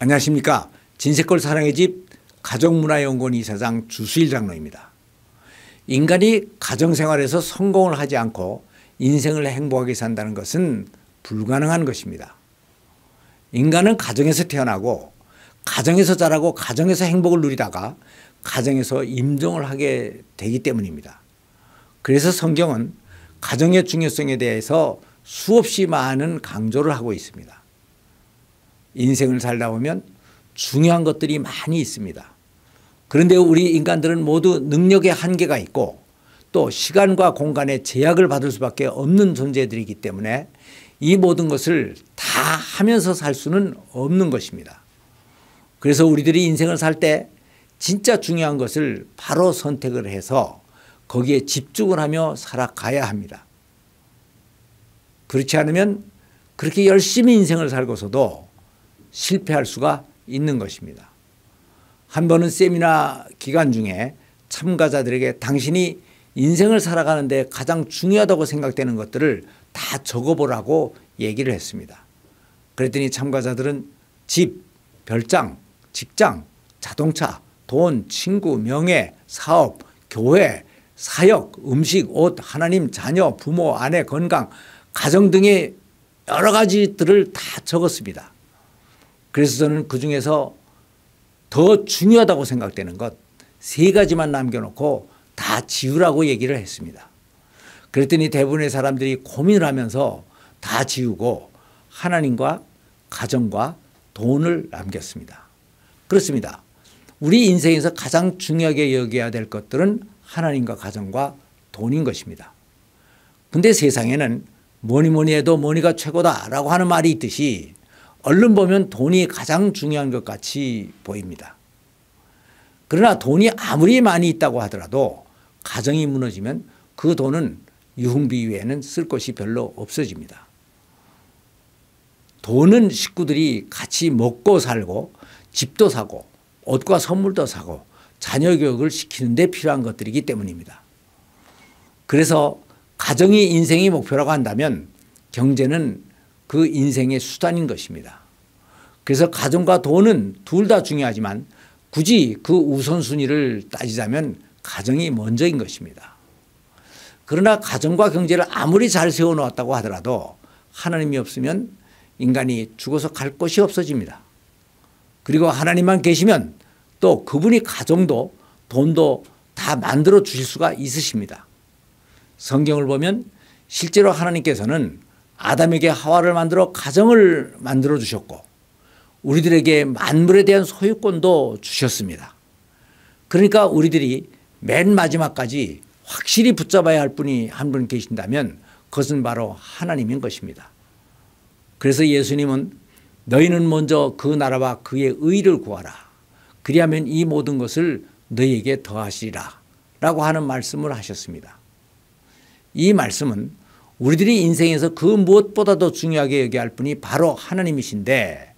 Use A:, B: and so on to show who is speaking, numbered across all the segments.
A: 안녕하십니까. 진세골 사랑의 집 가정문화연구원 이사장 주수일 장로입니다. 인간이 가정생활에서 성공을 하지 않고 인생을 행복하게 산다는 것은 불가능한 것입니다. 인간은 가정에서 태어나고 가정에서 자라고 가정에서 행복을 누리다가 가정에서 임종을 하게 되기 때문입니다. 그래서 성경은 가정의 중요성에 대해서 수없이 많은 강조를 하고 있습니다. 인생을 살다 보면 중요한 것들이 많이 있습니다. 그런데 우리 인간들은 모두 능력의 한계가 있고 또 시간과 공간의 제약을 받을 수밖에 없는 존재들이기 때문에 이 모든 것을 다 하면서 살 수는 없는 것입니다. 그래서 우리들이 인생을 살 때 진짜 중요한 것을 바로 선택을 해서 거기에 집중을 하며 살아가야 합니다. 그렇지 않으면 그렇게 열심히 인생을 살고서도 실패할 수가 있는 것입니다. 한 번은 세미나 기간 중에 참가자들에게 당신이 인생을 살아가는데 가장 중요하다고 생각되는 것들을 다 적어보라고 얘기를 했습니다. 그랬더니 참가자들은 집, 별장, 직장, 자동차, 돈, 친구, 명예, 사업, 교회, 사역, 음식, 옷, 하나님, 자녀, 부모, 아내, 건강, 가정 등의 여러 가지들을 다 적었습니다. 그래서 저는 그중에서 더 중요하다고 생각되는 것 3가지만 남겨놓고 다 지우라고 얘기를 했습니다. 그랬더니 대부분의 사람들이 고민을 하면서 다 지우고 하나님과 가정과 돈을 남겼습니다. 그렇습니다. 우리 인생에서 가장 중요하게 여겨야 될 것들은 하나님과 가정과 돈인 것입니다. 근데 세상에는 뭐니 해도 머니가 최고다라고 하는 말이 있듯이 얼른 보면 돈이 가장 중요한 것 같이 보입니다. 그러나 돈이 아무리 많이 있다고 하더라도 가정이 무너지면 그 돈은 유흥비 외에는 쓸 것이 별로 없어집니다. 돈은 식구들이 같이 먹고 살고 집도 사고 옷과 선물도 사고 자녀 교육을 시키는 데 필요한 것들이기 때문입니다. 그래서 가정이 인생의 목표라고 한다면 경제는 그 인생의 수단인 것입니다. 그래서 가정과 돈은 둘 다 중요하지만 굳이 그 우선순위를 따지자면 가정이 먼저인 것입니다. 그러나 가정과 경제를 아무리 잘 세워놓았다고 하더라도 하나님이 없으면 인간이 죽어서 갈 곳이 없어집니다. 그리고 하나님만 계시면 또 그분이 가정도 돈도 다 만들어 주실 수가 있으십니다. 성경을 보면 실제로 하나님께서는 아담에게 하와를 만들어 가정을 만들어 주셨고 우리들에게 만물에 대한 소유권도 주셨습니다. 그러니까 우리들이 맨 마지막까지 확실히 붙잡아야 할 분이 한 분 계신다면 그것은 바로 하나님인 것입니다. 그래서 예수님은 너희는 먼저 그 나라와 그의 의를 구하라. 그리하면 이 모든 것을 너희에게 더하시리라 라고 하는 말씀을 하셨습니다. 이 말씀은 우리들이 인생에서 그 무엇보다도 중요하게 여겨야 할 분이 바로 하나님이신데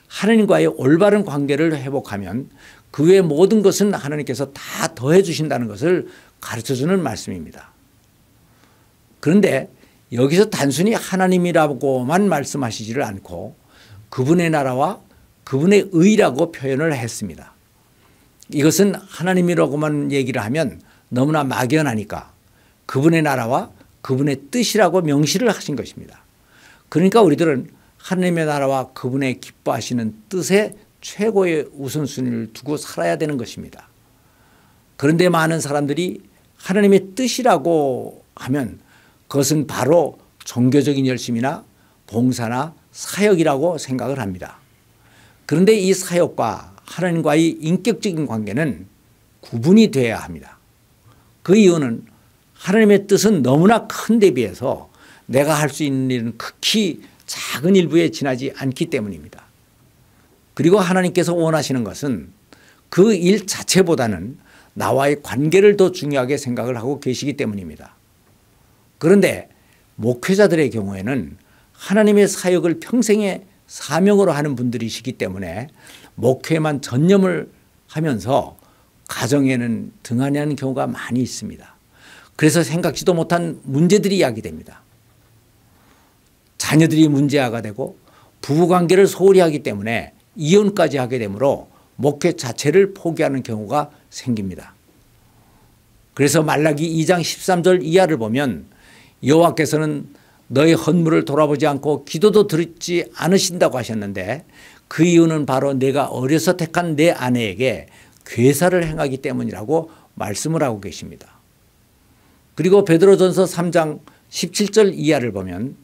A: 하나님과의 올바른 관계를 회복하면 그 외의 모든 것은 하나님께서 다 더해 주신다는 것을 가르쳐주는 말씀입니다. 그런데 여기서 단순히 하나님이라고만 말씀하시지를 않고 그분의 나라와 그분의 의라고 표현을 했습니다. 이것은 하나님이라고만 얘기를 하면 너무나 막연하니까 그분의 나라와 그분의 뜻이라고 명시를 하신 것입니다. 그러니까 우리들은 하나님의 나라와 그분의 기뻐하시는 뜻에 최고의 우선순위를 두고 살아야 되는 것입니다. 그런데 많은 사람들이 하나님의 뜻이라고 하면 그것은 바로 종교적인 열심이나 봉사나 사역이라고 생각을 합니다. 그런데 이 사역과 하나님과의 인격적인 관계는 구분이 되어야 합니다. 그 이유는 하나님의 뜻은 너무나 큰 데 비해서 내가 할 수 있는 일은 극히 작은 일부에 지나지 않기 때문입니다. 그리고 하나님께서 원하시는 것은 그 일 자체보다는 나와의 관계를 더 중요하게 생각을 하고 계시기 때문입니다. 그런데 목회자들의 경우에는 하나님의 사역을 평생의 사명으로 하는 분들이시기 때문에 목회만 전념을 하면서 가정에는 등한히 하는 경우가 많이 있습니다. 그래서 생각지도 못한 문제들이 야기됩니다. 자녀들이 문제아가 되고 부부관계를 소홀히 하기 때문에 이혼까지 하게 되므로 목회 자체를 포기하는 경우가 생깁니다. 그래서 말라기 2장 13절 이하를 보면 여호와께서는 너의 헌물을 돌아보지 않고 기도도 듣지 않으신다고 하셨는데 그 이유는 바로 내가 어려서 택한 내 아내에게 괴사를 행하기 때문이라고 말씀을 하고 계십니다. 그리고 베드로전서 3장 17절 이하를 보면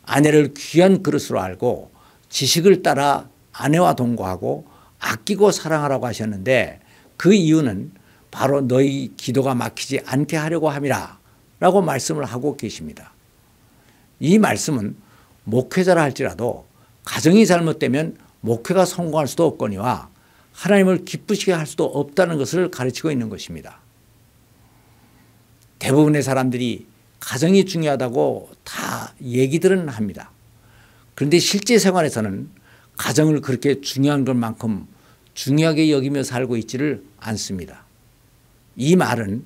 A: 아내를 귀한 그릇으로 알고 지식을 따라 아내와 동거하고 아끼고 사랑하라고 하셨는데 그 이유는 바로 너희 기도가 막히지 않게 하려고 함이라 라고 말씀을 하고 계십니다. 이 말씀은 목회자라 할지라도 가정이 잘못되면 목회가 성공할 수도 없거니와 하나님을 기쁘시게 할 수도 없다는 것을 가르치고 있는 것입니다. 대부분의 사람들이 가정이 중요하다고 다 얘기들은 합니다. 그런데 실제 생활에서는 가정을 그렇게 중요한 것만큼 중요하게 여기며 살고 있지를 않습니다. 이 말은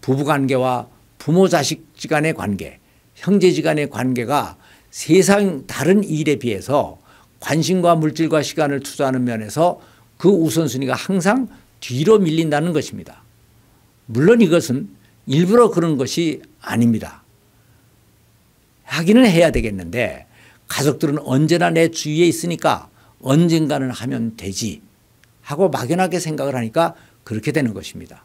A: 부부관계와 부모자식지간의 관계, 형제지간의 관계가 세상 다른 일에 비해서 관심과 물질과 시간을 투자하는 면에서 그 우선순위가 항상 뒤로 밀린다는 것입니다. 물론 이것은 일부러 그런 것이 아닙니다. 하기는 해야 되겠는데 가족들은 언제나 내 주위에 있으니까 언젠가는 하면 되지 하고 막연하게 생각을 하니까 그렇게 되는 것입니다.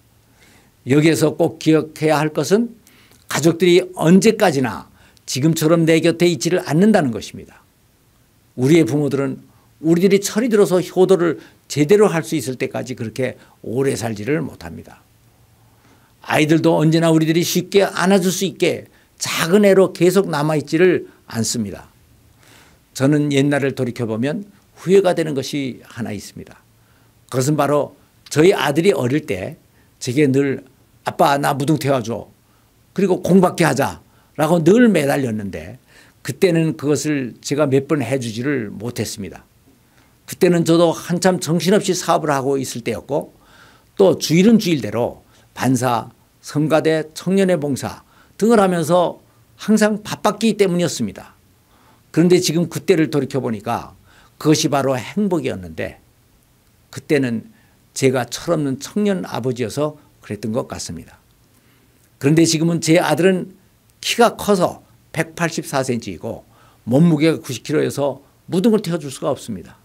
A: 여기에서 꼭 기억해야 할 것은 가족들이 언제까지나 지금처럼 내 곁에 있지를 않는다는 것입니다. 우리의 부모들은 우리들이 철이 들어서 효도를 제대로 할 수 있을 때까지 그렇게 오래 살지를 못합니다. 아이들도 언제나 우리들이 쉽게 안아줄 수 있게 작은 애로 계속 남아있지를 않습니다. 저는 옛날을 돌이켜보면 후회가 되는 것이 하나 있습니다. 그것은 바로 저희 아들이 어릴 때 제게 늘 아빠 나 무등 태워줘 그리고 공부밖에 하자라고 늘 매달렸는데 그때는 그것을 제가 몇 번 해주지를 못했습니다. 그때는 저도 한참 정신없이 사업을 하고 있을 때였고 또 주일은 주일대로 반사, 성가대, 청년의 봉사 등을 하면서 항상 바빴기 때문이었습니다. 그런데 지금 그때를 돌이켜보니까 그것이 바로 행복이었는데 그때는 제가 철없는 청년 아버지여서 그랬던 것 같습니다. 그런데 지금은 제 아들은 키가 커서 184cm이고 몸무게가 90kg여서 무등을 태워줄 수가 없습니다.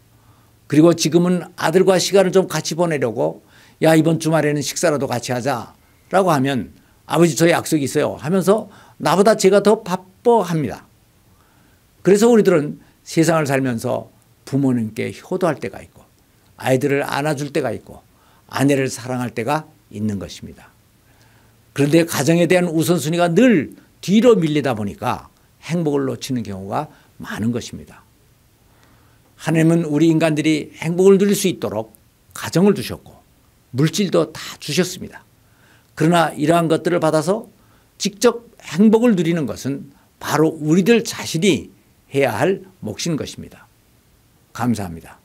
A: 그리고 지금은 아들과 시간을 좀 같이 보내려고 야 이번 주말에는 식사라도 같이 하자라고 하면 아버지 저 약속이 있어요 하면서 나보다 제가 더 바빠합니다. 그래서 우리들은 세상을 살면서 부모님께 효도할 때가 있고 아이들을 안아줄 때가 있고 아내를 사랑할 때가 있는 것입니다. 그런데 가정에 대한 우선순위가 늘 뒤로 밀리다 보니까 행복을 놓치는 경우가 많은 것입니다. 하나님은 우리 인간들이 행복을 누릴 수 있도록 가정을 주셨고 물질도 다 주셨습니다. 그러나 이러한 것들을 받아서 직접 행복을 누리는 것은 바로 우리들 자신이 해야 할 몫인 것입니다. 감사합니다.